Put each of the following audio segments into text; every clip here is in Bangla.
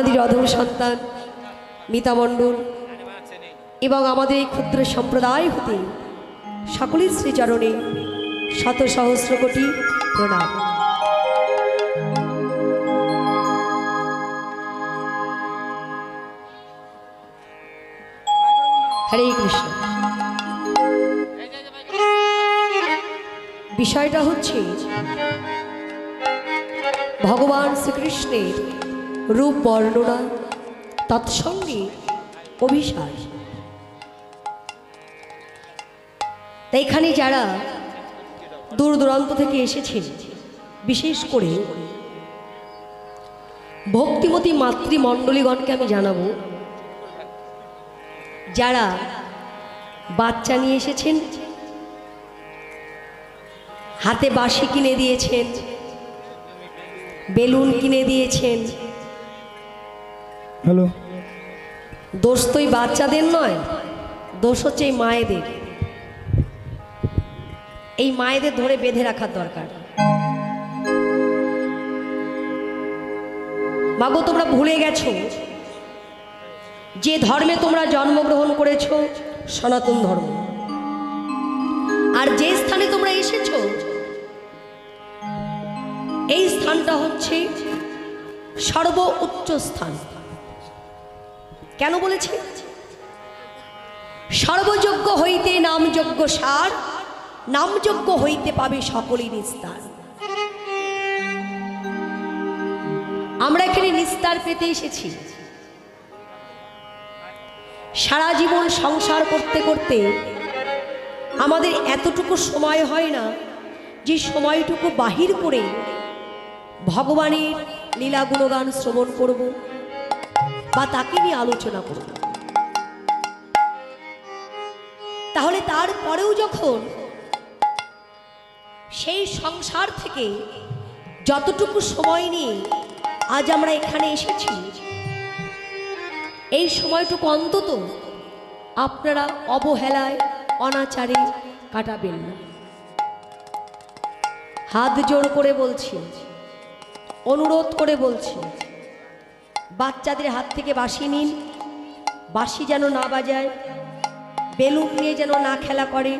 আপনাদের অধম সন্তান মিতা মণ্ডল এবং আমাদের এই ক্ষুদ্র সম্প্রদায় হতে সকলের শ্রীচরণে শত সহস্র কোটি প্রণাম। হরে কৃষ্ণ। বিষয়টা হচ্ছে ভগবান শ্রীকৃষ্ণের রূপ বর্ণনা তৎসঙ্গে অভিসার। তাই এখানে যারা দূর দূরান্ত থেকে এসেছেন, বিশেষ করে ভক্তিমতী মাতৃমণ্ডলীগণকে আমি জানাবো, যারা বাচ্চা নিয়ে এসেছেন, হাতে বাঁশি কিনে দিয়েছেন, বেলুন কিনে দিয়েছেন, হ্যালো, দোষ তো এই বাচ্চাদের নয়, দোষ হচ্ছে এই মায়েদের। এই মায়েদের ধরে বেঁধে রাখার দরকার। মাগো, তোমরা ভুলে গেছো যে ধর্মে তোমরা জন্মগ্রহণ করেছো সনাতন ধর্ম, আর যে স্থানে তোমরা এসেছো এই স্থানটা হচ্ছে সর্ব উচ্চ স্থান। কেন বলেছি? সর্বযজ্ঞ হইতে নামযজ্ঞ সার, নামযজ্ঞ হইতে পাবে সকলই নিস্তার। আমরা এখানে নিস্তার পেতে এসেছি। সারা জীবন সংসার করতে করতে আমাদের এতটুকু সময় হয় না যে সময়টুকু বাহির করে ভগবানের লীলা গুণগান শ্রবণ করব বা তাকে নিয়ে আলোচনা করব। তাহলে তারপরেও যখন সেই সংসার থেকে যতটুকু সময় নিয়ে আজ আমরা এখানে এসেছি, এই সময়টুকু অন্তত আপনারা অবহেলায় অনাচারে কাটাবেন না। হাত জোড় করে বলছি, অনুরোধ করে বলছি, বাচ্চাদের হাত থেকে বাঁশি নিন, বাঁশি যেন না বাজায়, বেলুন নিয়ে যেন না খেলা করে,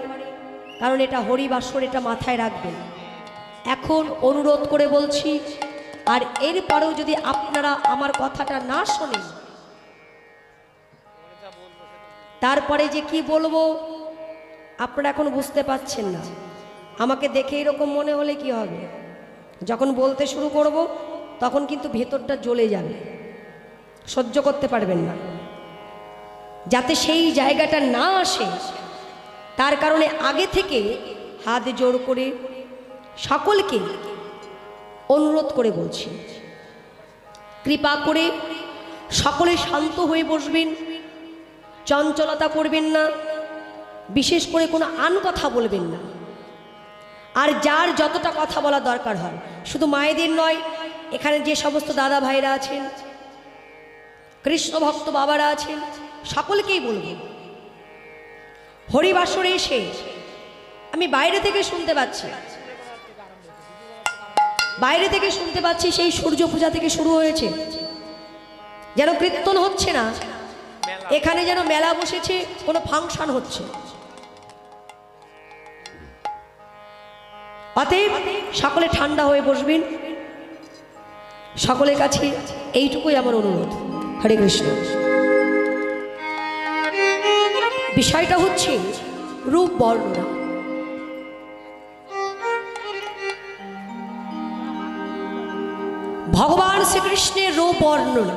কারণ এটা হরিবাসর, এটা মাথায় রাখবেন। এখন অনুরোধ করে বলছি, আর এরপরেও যদি আপনারা আমার কথাটা না শোনেন, তারপরে যে কি বলবো আপনারা এখন বুঝতে পাচ্ছেন না। আমাকে দেখে এরকম মনে হলে কি হবে, যখন বলতে শুরু করব তখন কিন্তু ভেতরটা জ্বলে যাবে, সহ্য করতে পারবেন না। যাতে সেই জায়গাটা না আসে তার কারণে আগে থেকে হাত জোড় করে সকলকে অনুরোধ করে বলছি, কৃপা করে সকলে শান্ত হয়ে বসবেন, চঞ্চলতা করবেন না, বিশেষ করে কোনো আন কথা বলবেন না। আর যার যতটা কথা বলা দরকার হয়, শুধু মায়েদের নয়, এখানে যে সমস্ত দাদা ভাইরা আছেন, কৃষ্ণ ভক্ত বাবারা আছেন, সকলকেই বলবেন। হরিবাসরে এসে আমি বাইরে থেকে শুনতে পাচ্ছি সেই সূর্য পূজা থেকে শুরু হয়েছে, যেন কীর্তন হচ্ছে না, এখানে যেন মেলা বসেছে, কোনো ফাংশন হচ্ছে। অতএব সকলে ঠান্ডা হয়ে বসবেন। সকলের কাছে এইটুকুই আমার অনুরোধ। হরে কৃষ্ণ। বিষয়টা হচ্ছে রূপ বর্ণনা। ভগবান শ্রীকৃষ্ণের রূপ বর্ণনা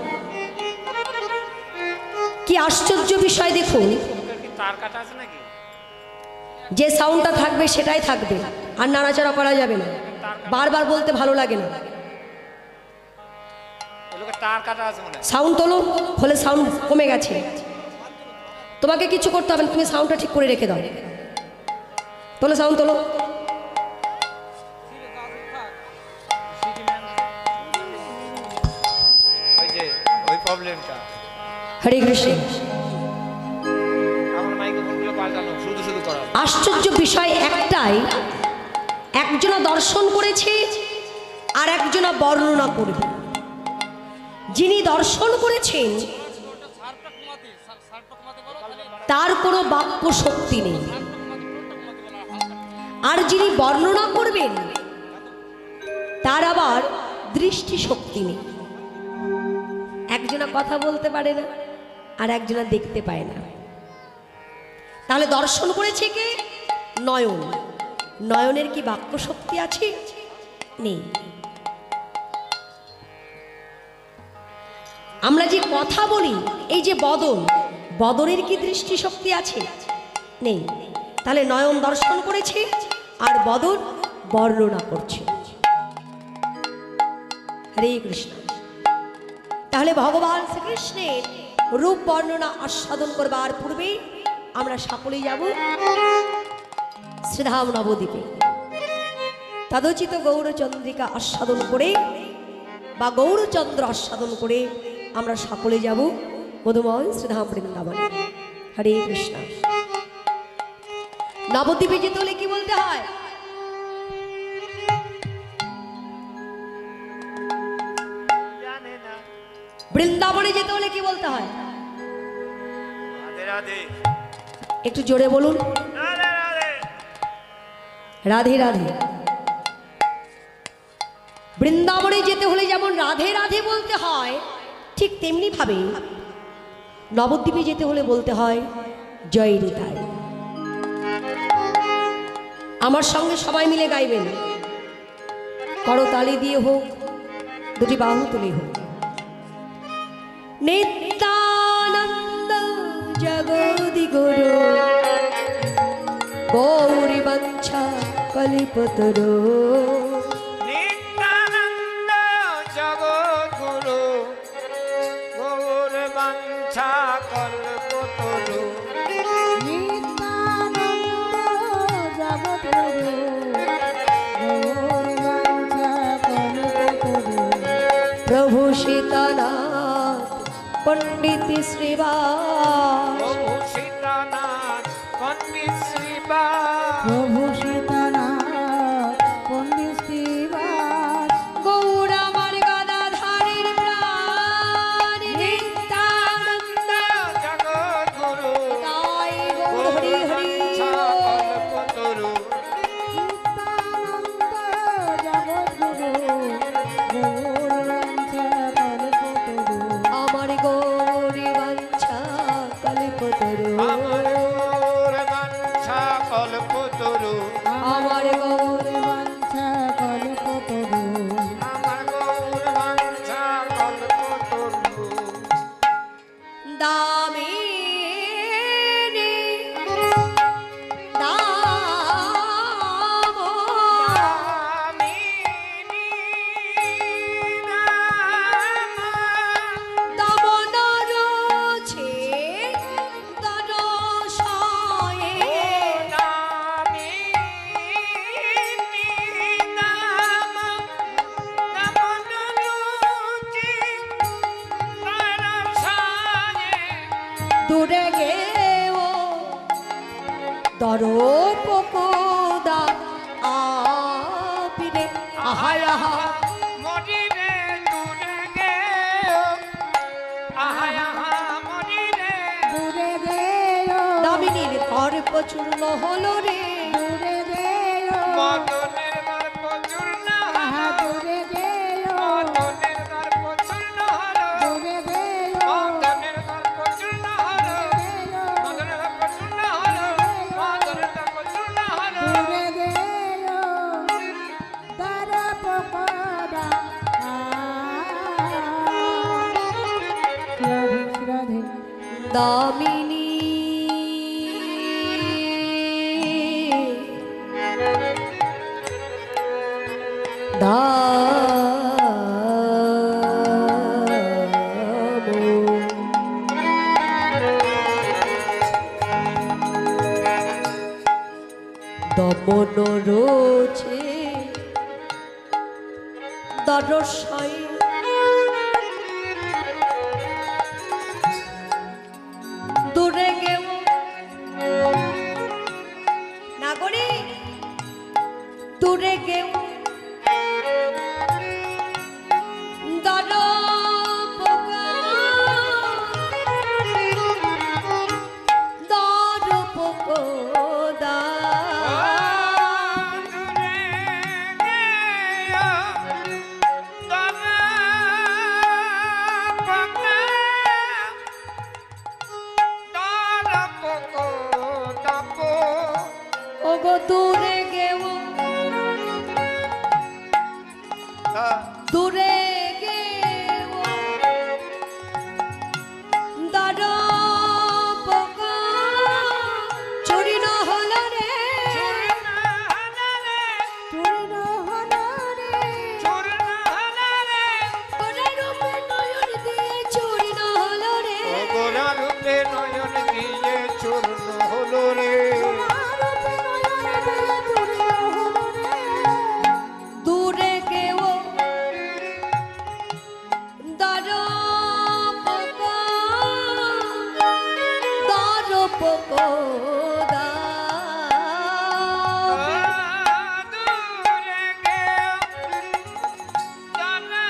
কি আশ্চর্য বিষয়! দেখুন, যে সাউন্ডটা থাকবে সেটাই থাকবে, আর নাড়াচাড়া করা যাবে না, বারবার বলতে ভালো লাগে না। সাউন্ড তোলো, হলে সাউন্ড কমে গেছে, তোমাকে কিছু করতে হবে না, তুমি সাউন্ডটা ঠিক করে রেখে দাও। তোলো, সাউন্ড তোলো। হরে কৃষ্ণ। আশ্চর্য বিষয় একটাই, একজনা দর্শন করেছে আর একজনা বর্ণনা করবে। যিনি দর্শন করেছেন তার কোনো বাক্য শক্তি নেই, আর যিনি বর্ণনা করবেন তার আবার দৃষ্টি শক্তি নেই। একজনা কথা বলতে পারে না, আর একজনা দেখতে পায় না। তাহলে দর্শন করেছে কে? নয়ন। নয়নের কি বাক্য শক্তি আছে? নেই। আমরা যে কথা বলি, এই যে বদন, বদনের কি দৃষ্টি শক্তি আছে? নেই। তাহলে নয়ন দর্শন করেছে আর বদন বর্ণনা করছে। হরে কৃষ্ণ। তাহলে ভগবান শ্রীকৃষ্ণের রূপ বর্ণনা আস্বাদন করবার পূর্বে আমরা সকলেই যাব শ্রীধাম নবদ্বীপে। তদোচিত গৌরচন্দ্রিকা আস্বাদন করে বা গৌরচন্দ্র আস্বাদন করে আমরা সকলে যাব মধুময় শ্রীধাম বৃন্দাবন। হরে কৃষ্ণ। নবদ্বীপে যেতে হলে কি বলতে হয়? বৃন্দাবনে যেতে হলে কি বলতে হয়? একটু জোরে বলুন, রাধে রাধে। বৃন্দাবনে যেতে হলে যেমন রাধে রাধে বলতে হয়, ঠিক তেমনি ভাবে নবদ্বীপে যেতে হলে বলতে হয় জয় রে তাই। আমার সঙ্গে সবাই মিলে গাইবেন, করতালি দিয়ে হোক, দুটি বাহু তুলে হোক। নিত্যানন্দ জগদ্গুরু গৌরী বাঞ্ছা কলিপতরু। নিত্যানন্দ জগদ্গুরু গৌরী বাঞ্ছা কল্পতরু। নিত্যানন্দ জগদ্গুরু গৌরী বাঞ্ছা কল্পতরু। প্রভু সীতানাথ পণ্ডিত শ্রীবাস। প্রভু সীতানাথ পণ্ডিত শ্রীবাস। প্রভু সীতানাথ পণ্ডিত শ্রীবাস। গৌর আমার গদাধারীর প্রাণ। নিত্যানন্দ জগদ্গুরু তাই গৌর হরি হরি কল্পতরু। নিত্যানন্দ জগদ্গুরু গৌরী বাঞ্ছা কল্পতরু। আমার গৌরী বাঞ্ছা কল্পতরু। আমার গৌর বাঞ্ছা কল্পতরু। আমার গৌর বাঞ্ছা কল্পতরু। আমার গৌর বাঞ্ছা কল্পতরু। দামিনী দাম দামিনী নাম। দমন রোছে দনশয়ে। দামিনী নাম। দমন রুচি পরশায়ে। দূরে গেও দরপকোদা আপিরে। আহায় আহা মরিরে দূরে গেও। আহায় আহা মরিরে। দূরে গেলো দামিনীর গর্ব চূর্ণ হলো রে। দূরে গেলো মদনের গর্ভ চূর্ণ আহা হলো। দূরে গেলো মদনের গর্ভ চূর্ণ হলো। দূরে গেলো মদনের গর্ভ চূর্ণ হলো। গেলো মদনের গর্ভ চূর্ণ হলো। মদনের গর্ভ চূর্ণ হলো। দূরে গেলো তার পকড়া। রাধে রাধে দামিনী দমন রোছে দরশয়ে। দূরে গেও নাগরে দূরে গেও দরপ দূরে গেও দূরে গেও দাদা পোকা চুরি না হলো রে পূর্ণ হলো রে গোরা রূপে নয়ন দিয়ে চুরি না হলো রে গোরা রূপে নয়ন দিয়ে চূর্ণ হলো রে আরূপে নয়ন দিয়ে পূর্ণ হলো রে দূরে গেও দাদা পোকা দাদা পোকা দা দূরে গেও জানা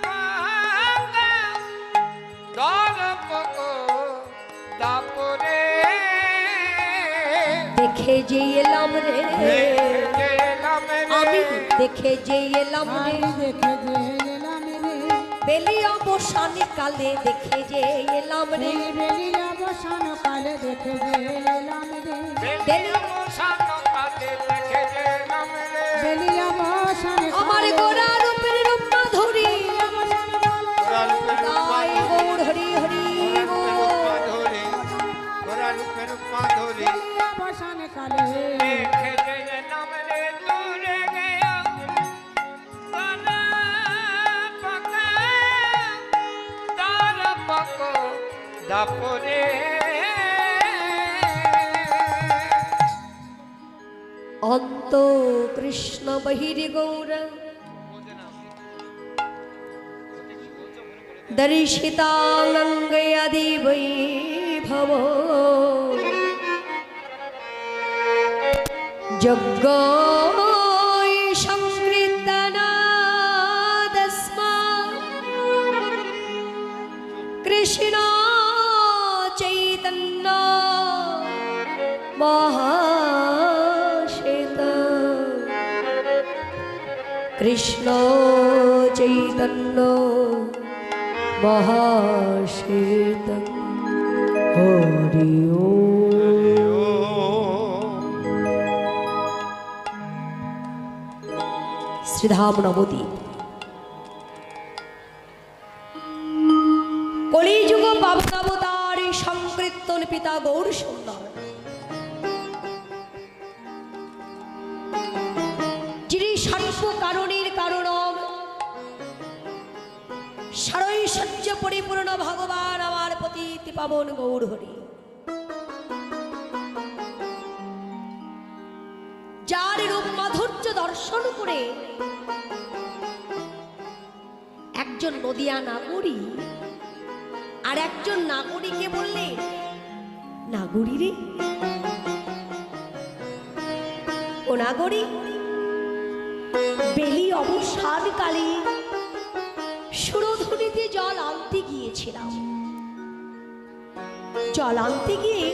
পাগা দর পকো দাপরে দেখে যে এলাম রে গেলাম আমি রে দেখে যে এলাম রে আমি দেখে যে এলাম রে বেলি অবসান কালে দেখে যে এলাম রে বেলি অবসান কালে দেখে যে এলাম রে বেলি মশানো কালে দেখে গেলাম রে বেলি অবসান আমার গোরা রূপের রূপ মাধুরী গোরা রূপে তাই গৌর হরি হরি মাধুরী গোরা রূপে মাধুরী অবসান কালে দেখে গেলাম রে দূরে গেও জানা পাগা দর পকো দাপরে অন্ত কৃষ্ণ বহিরি গৌর দর্শিতাঙ্গে আদি বৈভব যজ্ঞ সংকীর্তনাদস্মা কৃষ্ণ চৈতন্য মহাশ্বেত কৃষ্ণ চৈতন্য মহাশ্বেত হরি শ্রীধাম নবদ্বীপ কলিযুগ পাবনাবতার সংকীর্তন পিতা গৌর সুন্দর যিনি সর্ব কারণের কারণ সারৈশ্বর্য পরিপূর্ণ ভগবান আমার পতিত পাবন গৌর হরি যার রূপ মাধুর্য দর্শন করে একজন নদিয়া নাগরী আর একজন নাগরীকে বললেন, নাগরী রে ও নাগরী, বেলি অবসান কালে সুরধুনিতে জল আনতে গিয়েছিলাম। জল আনতে গিয়ে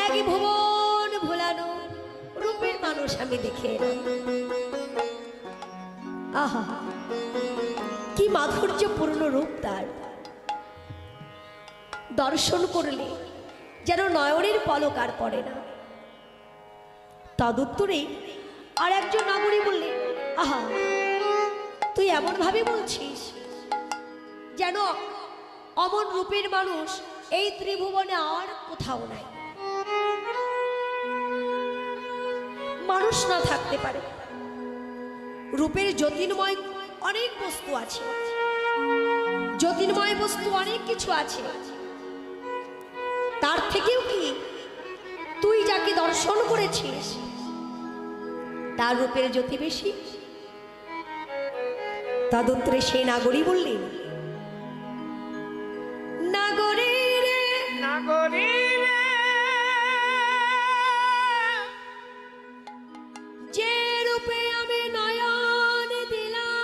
এক ভুবন ভোলানো রূপের মানুষ আমি দেখে এলাম। আহা, কি মাধুর্যপূর্ণ রূপ তার! দর্শন করলে যেন নয়নের পলক আর পড়ে না। তদুত্তরে আর একজন নাগরী বললেন, আহা, তুই এমন ভাবে বলছিস যেন অমন রূপের মানুষ এই ত্রিভুবনে আর কোথাও নাই। মানুষ না থাকতে পারে, রূপের জ্যোতির্ময় অনেক বস্তু আছে, জ্যোতির্ময় বস্তু অনেক কিছু আছে। তার থেকেও কি তুই যাকে দর্শন করেছিস তার রূপের জ্যোতি বেশি? তদুত্তরে সেই নাগরী বললেন, নাগরী রে নাগরী রে যে রূপে আমি নয়ন দিলাম,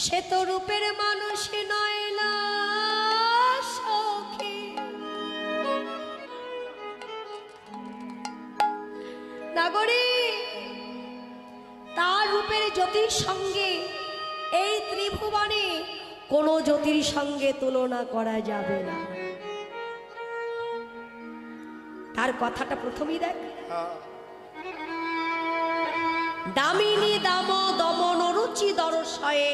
সে তো রূপের মানুষ নয়লা সখী। নাগরী, তার রূপের জ্যোতির সঙ্গে এই ত্রিভুবনে কোনো জ্যোতির সঙ্গে তুলনা করা যাবে না। তার কথাটা প্রথমেই দেখ। হ্যাঁ। দামিনী দাম দমন রুচি দরশয়ে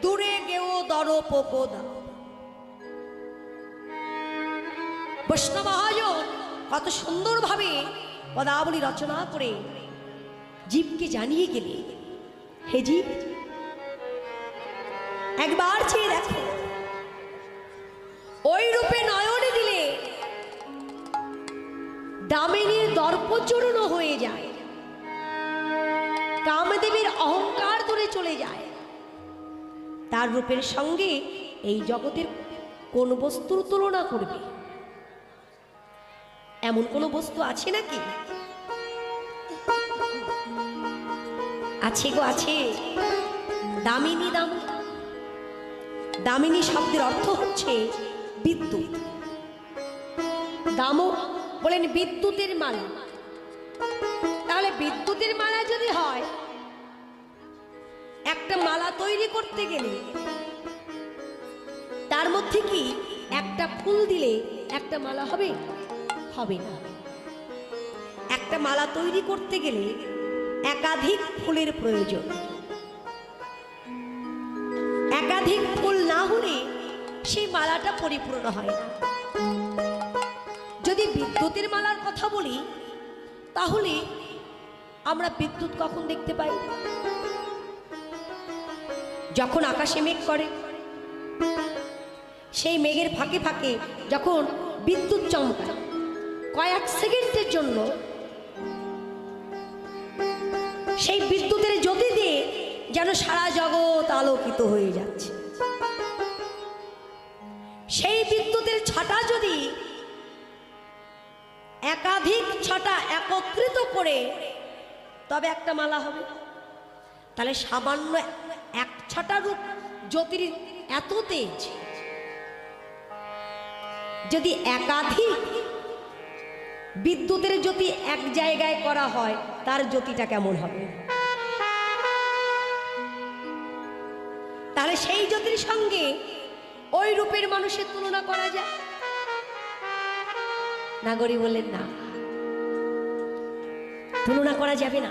দূরে গেও দর পোকোদা। বৈষ্ণব মহাজন কত সুন্দরভাবে পদাবলী রচনা করে জীবকে জানিয়ে গেলে, হে জীব একবার চেয়ে দেখো, ওই রূপে নয়নে দিলে দামিনীর দর্পচূর্ণ হয়ে যায়, কামদেবের অহংকার দূরে চলে যায়। তার রূপের সঙ্গে এই জগতের কোন বস্তুর তুলনা করবে? এমন কোন বস্তু আছে নাকি? আছে গো, আছে। দামিনী দাম, দামিনী শব্দের অর্থ হচ্ছে বিদ্যুৎ। দামও বলেন বিদ্যুতের মালা। তাহলে বিদ্যুতের মালা যদি হয়, একটা মালা তৈরি করতে গেলে তার মধ্যে কি একটা ফুল দিলে একটা মালা হবে? হবে না। একটা মালা তৈরি করতে গেলে একাধিক ফুলের প্রয়োজন। একাধিক ফুল না হলে সেই মালাটা পরিপূর্ণ হয় না। যদি বিদ্যুতের মালার কথা বলি, তাহলে আমরা বিদ্যুৎ কখন দেখতে পাই? যখন আকাশে মেঘ করে, সেই মেঘের ফাঁকে ফাঁকে যখন বিদ্যুৎ চমকায়, কয়েক সেকেন্ডের জন্য সেই বিদ্যুতের জ্যোতি দিয়ে যেন সারা জগৎ আলোকিত হয়ে যাচ্ছে। সেই বিদ্যুতের ছটা যদি একাধিক ছটা একত্রিত করে তবে একটা মালা হবে, তাহলে সামান্য এক ছটা রূপ জ্যোতির এত তেজ, যদি একাধিক বিদ্যুতের জ্যোতি এক জায়গায় করা হয়, তার জ্যোতিটা কেমন হবে? তাহলে সেই জ্যোতির সঙ্গে ওই রূপের মানুষের তুলনা করা যায়? নাগরী বললেন না, তুলনা করা যাবে না।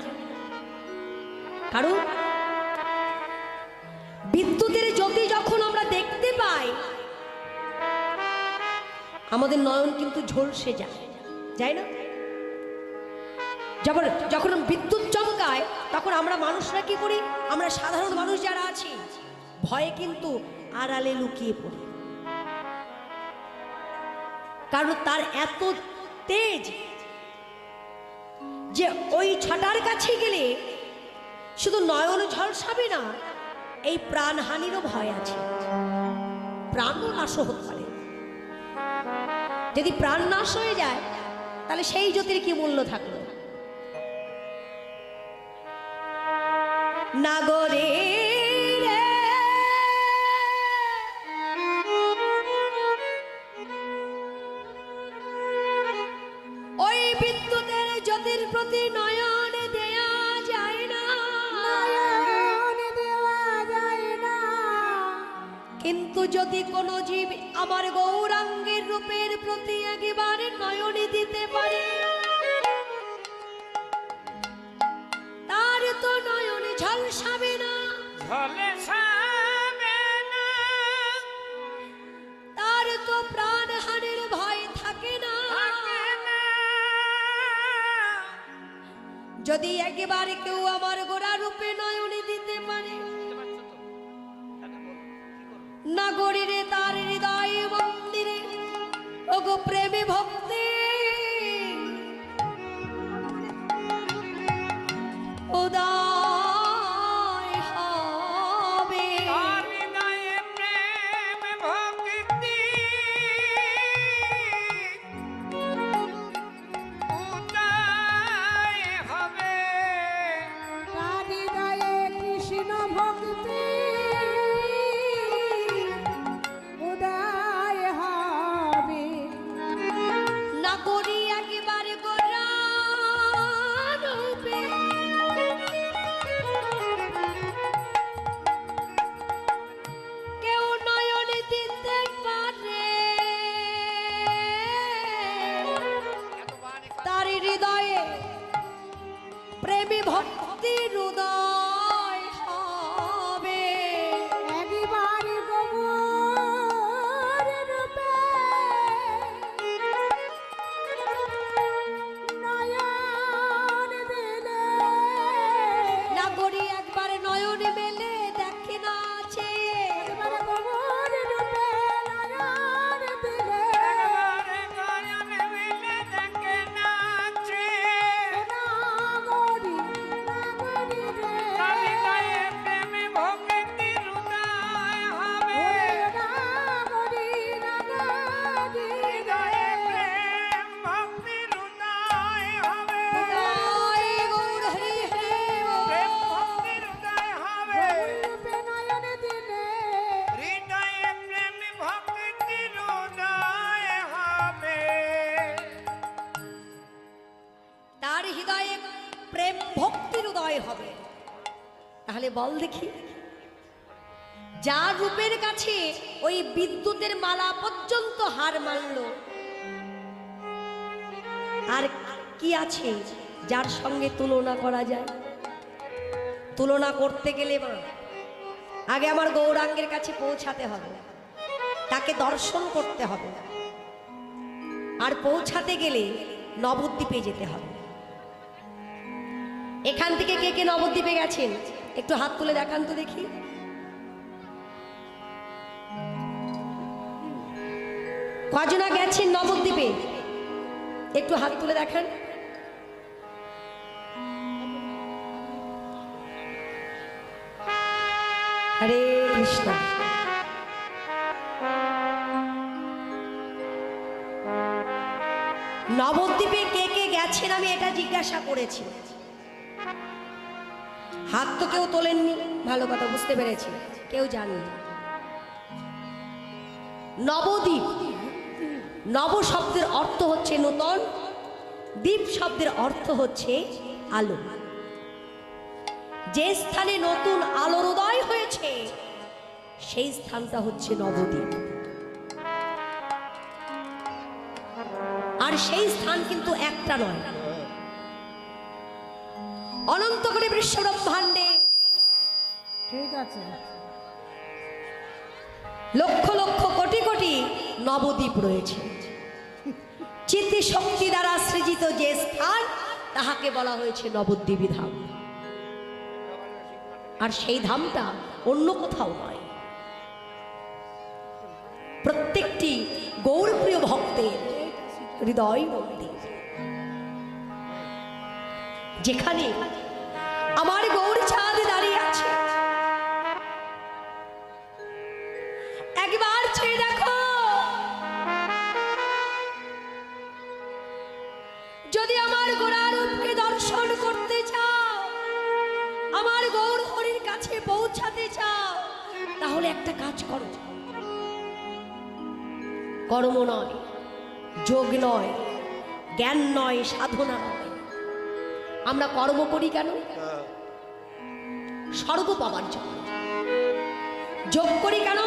কারণ বিদ্যুতের জ্যোতি যখন আমরা দেখতে পাই, আমাদের নয়ন কিন্তু ঝলসে যায়, যায় না? যখন বিদ্যুৎ চমকায়, তখন আমরা মানুষরা কি করি? আমরা সাধারণ মানুষ যারা আছি, ভয়ে কিন্তু আড়ালে লুকিয়ে পড়ি। কারণ তার এত তেজ যে ওই ছটার কাছে গেলে শুধু নয়ন ঝলসাবে না, এই প্রাণহানিরও ভয় আছে। প্রাণও নাশ হতে পারে। যদি প্রাণ নাশ হয়ে যায়, তাহলে সেই জ্যোতির কি মূল্য থাকলো? নাগরে ওই বিদ্যুতের জ্যোতির প্রতি নয়ন দেয়া যায় না, নয়ন দেওয়া যায় না। কিন্তু যদি কোনো জীব আমার গৌরাঙ্গের রূপের প্রতি একেবারে নয়ন দিতে পারে, তার তো নয়ন ঝলসাবে না, ঝলসাবে না, তার তো প্রাণহানির ভয় থাকে না। থাকে না। যদি একেবারে কেউ আমার গোরা রূপে নয়নে দিতে পারে, নাগরীরে তার হৃদয় মন্দিরে ওগো প্রেমে ভক্তি উদয় হবে। তার হৃদয়ে প্রেম ভক্তি উদয় হবে। তার হৃদয়ে কৃষ্ণ ভক্তি উদয় হবে। তাহলে বল দেখি, যার রূপের কাছে ওই বিদ্যুতের মালা পর্যন্ত হার মানল, আর কি আছে যার সঙ্গে তুলনা করা যায়? তুলনা করতে গেলে মা আগে আমার গৌরাঙ্গের কাছে পৌঁছাতে হবে, তাকে দর্শন করতে হবে, আর পৌঁছাতে গেলে নবদ্বীপে যেতে হবে। এখান থেকে কে কে নবদ্বীপে গেছেন একটু হাত তুলে দেখান তো দেখি। কজনা গেছেন নবদ্বীপে একটু হাত তুলে দেখান। হরে কৃষ্ণ। নবদ্বীপে কে কে গেছেন আমি এটা জিজ্ঞাসা করেছি, হাত তো কেউ তোলেননি, ভালো কথা বুঝতে পেরেছি, কেউ জানেনি। নবদ্বীপ, নব শব্দের অর্থ হচ্ছে নূতন, দ্বীপ শব্দের অর্থ হচ্ছে আলো। যে স্থানে নতুন আলোর উদয় হয়েছে সেই স্থানটা হচ্ছে নবদ্বীপ। আর সেই স্থান কিন্তু একটা নয়, অনন্ত করে বিশ্ব ব্রহ্মাণ্ডে ঠিক আছে, লক্ষ লক্ষ কোটি কোটি নবদ্বীপ রয়েছে। চিত্তি শক্তি দ্বারা সৃজিত যে স্থান তাহাকে বলা হয়েছে নবদ্বীপী ধাম। আর সেই ধামটা অন্য কোথাও নয়, প্রত্যেকটি গৌরপ্রিয় ভক্তের হৃদয় মন্দির, যেখানে আমার গৌর চাঁদ দাঁড়িয়ে আছে। একবার চেয়ে দেখো, যদি আমার গোড়ারূপকে দর্শন করতে চাও, আমার গৌর হরির কাছে পৌঁছাতে চাও, তাহলে একটা কাজ করো। কর্ম নয়, যোগ নয়, জ্ঞান নয়, সাধনা নয়। আমরা কর্ম করি কেন? স্বর্গ পাবার জন্য। যোগ করি কেন?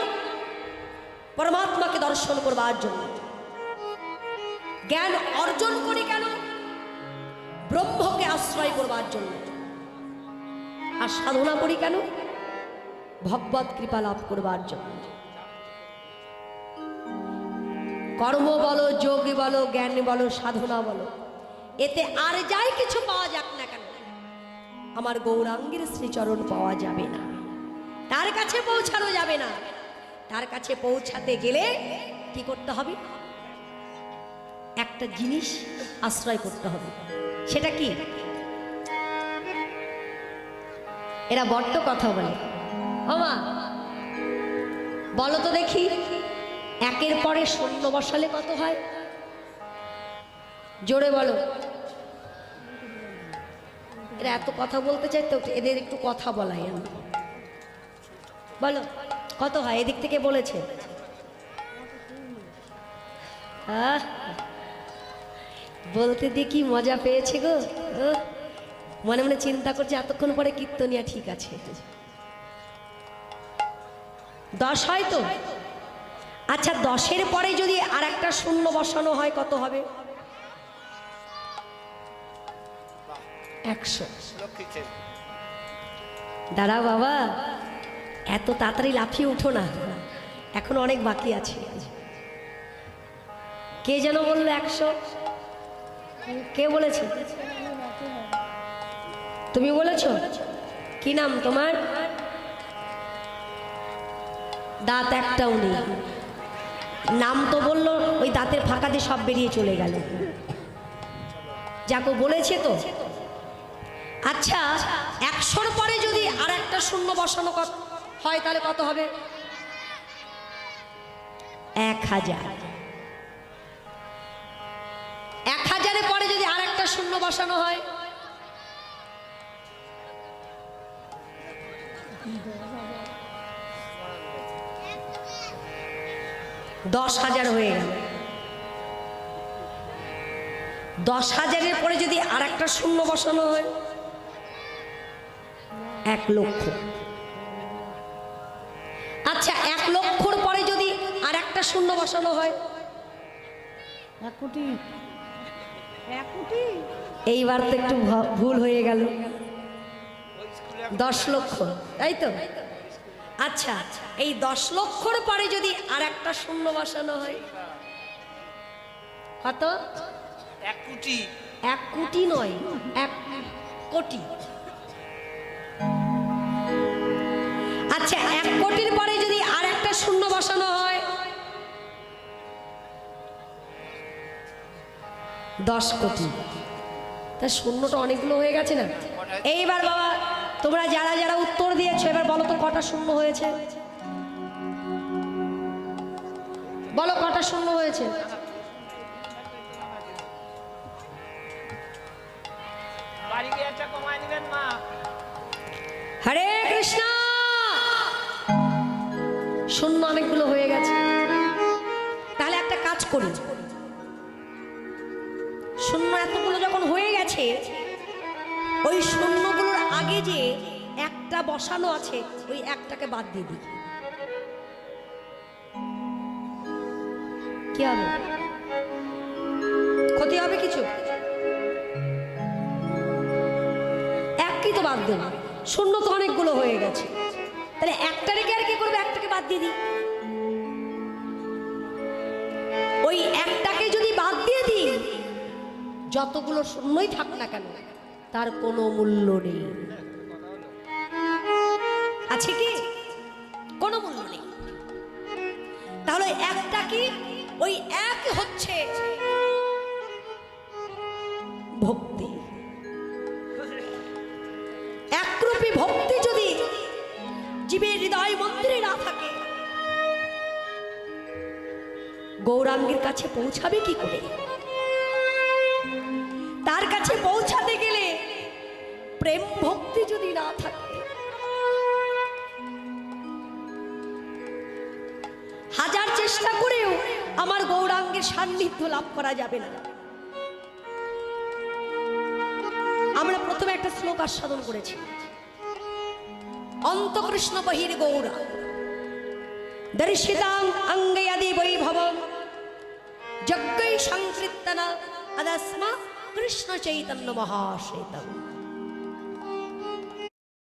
পরমাত্মাকে দর্শন করবার জন্য। জ্ঞান অর্জন করি কেন? ব্রহ্মকে আশ্রয় করবার জন্য। আর সাধনা করি কেন? ভগবত কৃপা লাভ করবার জন্য। কর্ম বলো, যোগ বলো, জ্ঞান বলো, সাধনা বলো, এতে আর যাই কিছু পাওয়া যাক না কেন, আমার গৌরাঙ্গের শ্রীচরণ পাওয়া যাবে না, তার কাছে পৌঁছানো যাবে না। তার কাছে পৌঁছাতে গেলে কি করতে হবে? একটা জিনিস আশ্রয় করতে হবে। সেটা কি? এরা বড্ড কথা বলে। ওমা বলো তো দেখি, একের পরে শূন্য বসালে কত হয়? জোরে বলো। এরা এত কথা বলতে চাই তো এদের একটু কথা বলাই আমি। বলো কত হয়? এদিক থেকে বলেছে। বলতে দিয়ে কি মজা পেয়েছে গো। মনে মনে চিন্তা করছে এতক্ষণ পরে কীর্তনিয়া ঠিক আছে। 10 হয় তো? আচ্ছা 10-এর পরে যদি আর একটা শূন্য বসানো হয় কত হবে? 100। দাঁড়া বাবা, এত তাড়াতাড়ি লাফিয়ে উঠো না, এখন অনেক বাকি আছে। কে যেন বললো 100? কে বলেছে? তুমি বলেছো? কি নাম তোমার? দাঁত একটাও নেই। নাম তো বললো, ওই দাঁতের ফাঁকা দিয়ে সব বেরিয়ে চলে গেল। যাকে বলেছে তো। আচ্ছা 100-র পরে যদি আর একটা শূন্য বসানো হয় তাহলে কত হবে? 1000। 1000-এর পরে যদি আর একটা শূন্য বসানো হয়, 10,000 হয়ে গেল। 10,000-এর পরে যদি আর একটা শূন্য বসানো হয় 1 লক্ষ। আচ্ছা 1 লক্ষর পরে যদি আর একটা শূন্য বসানো হয়, 1 কোটি 1 কোটি এইবার তো একটু ভুল হয়ে গেল, 10 লক্ষ, তাই তো? আচ্ছা এই 10 লক্ষর পরে যদি আর একটা শূন্য বসানো হয়, কত? 1 কোটি। 1 কোটি নয়, 1 কোটি। আচ্ছা 1 কোটির পরে যদি আর একটা শূন্য বসানো হয়, 10 কোটি। তা শূন্যটা অনেকগুলো হয়ে গেছে না? এইবার বাবা তোমরা যারা যারা উত্তর দিয়েছো এবার বলো তো কটা শূন্য হয়েছে, বলো কটা শূন্য হয়েছে? বাড়ি গিয়ে একটা কমায় নেবেন মা। হরে কৃষ্ণ। শূন্য অনেকগুলো হয়ে গেছে, তাহলে একটা কাজ করি, শূন্য এতগুলো যখন হয়ে গেছে, ওই শূন্যগুলোর আগে যে একটা বসানো আছে ওই একটাকে বাদ দিয়ে দিই, কি হবে? ক্ষতি হবে কিছু? একই তো বাদ দেবো, শূন্য তো অনেকগুলো হয়ে গেছে, তাহলে একটা রেখে আর কি করবে, একটাকে বাদ দিয়ে দিই। ওই একটাকে যদি বাদ দিয়ে দিই, যতগুলো শূন্যই থাক না কেন তার কোনো মূল্য নেই, আছে কি? কোনো মূল্য নেই। তাহলে একটা কি? ওই এক হচ্ছে ভক্তি। একরূপী ভক্তি যদি জীবের হৃদয় মন্দিরে না থাকে, গৌরাঙ্গের কাছে পৌঁছাবে কি করে? তার কাছে পৌঁছাতে গেলে প্রেম ভক্তি যদি না থাকে, হাজার চেষ্টা করেও আমার গৌরাঙ্গের সান্নিধ্য লাভ করা যাবে না। আমরা প্রথমে একটা শ্লোক আস্বাদন করেছি, অন্তকৃষ্ণ বহির গৌরা দর্শিতাং অঙ্গয়াদি বৈভবম যজ্ঞৈ সংকীর্তনা আদস্মা কৃষ্ণ চৈতন্য মহাশ্বেতম।